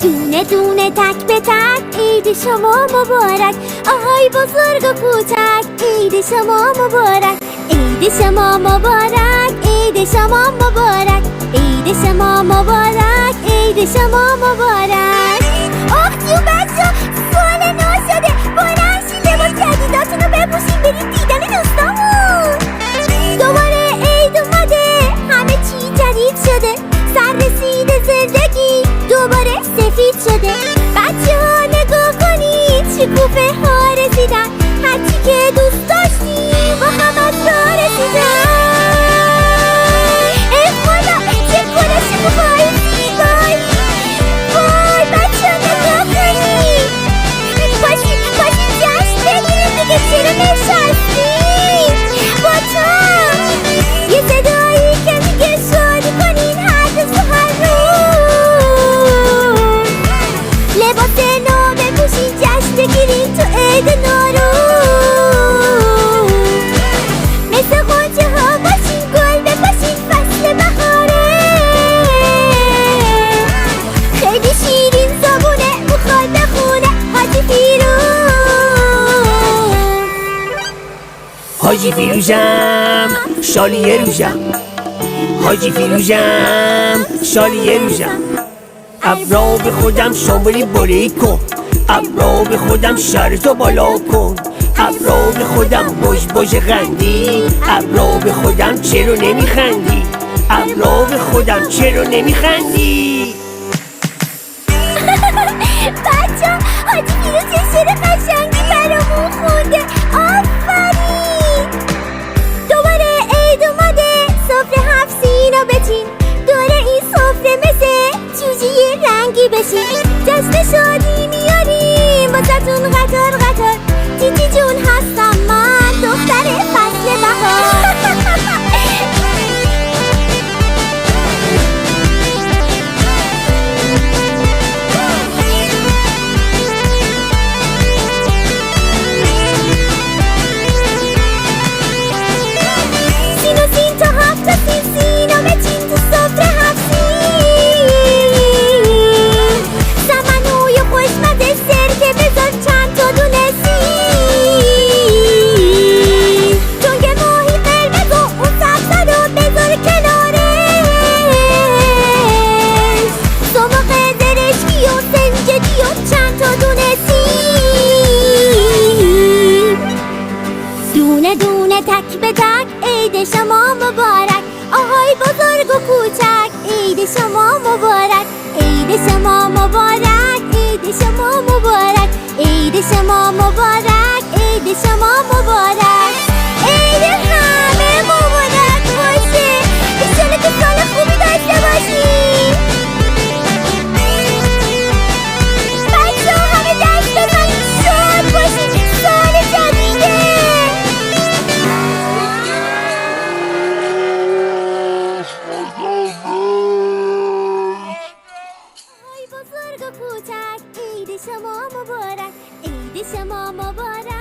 دونه دونه تک به تک عید شما مبارک. آهای بزرگ و کوچک عید شما مبارک. عید شما مبارک، عید شما مبارک، عید شما مبارک، عید شما مبارک. آخ جون بچه سال نو شده، بلند شید لباس جدیداتون رو بپوشین برید دیدن دوستامون. دوباره عید اومده، همه چی جدید شده، سر رسیده زندگی دوباره سفید شده. بچه ها نگاه کنید شکوفه ها رسیدن، هرچی که دوست داشتیم با هم از راه رسیدن. ای خدا چه گل شکوفه های زیبایی. وای بچه ها نگاه کنید، پاشید جشن بگیریم دیگه، چرا نشستیم با تو. یه صدایی که میگه شادی کنین هر روز و هر روز. لباس نو بپوشین جشن بگیرین تو عید نوروز. مثل غنچه ها باشین گل بپاشین فصل بهاره. خیلی شیرین زبونه میخواد بخونه حاجی فیروز. حاجی فیروزم شالی یه روزم، حاجی فیروزم شالی یه روزم. ابرا به خودم صبری بری کن، ابرا به خودم سرتو بالا کن، ابرا به خودم بژ غندی، ابرا به خودم چرا نمیخندی، ابرا به خودم چرا نمیخندی. بچه حاجی فیروز چه شعر قشنگی برامون خونده، آفرین. دوباره عید اومده، سفره 7 سینا بچین، دوره این سفره مثل جوجه رنگی بشین. جشن شادی میاریم واسه‌تون قطار قطار، تیتی جون هستم من دختر فصل بهار. دونه دونه تک به تک عید شما مبارک. آهای بزرگ و کوچک عید شما مبارک. عید شما مبارک، عید شما مبارک، عید شما مبارک، عید شما مبارک. عید همه مبارک باشه، ایشالا که سال خوبی داشته باشیم. بچه ها همه دست بزنید شاد باشید، سال جدیده. بزرگ و کوچک عید شما مبارک، عید شما مبارک.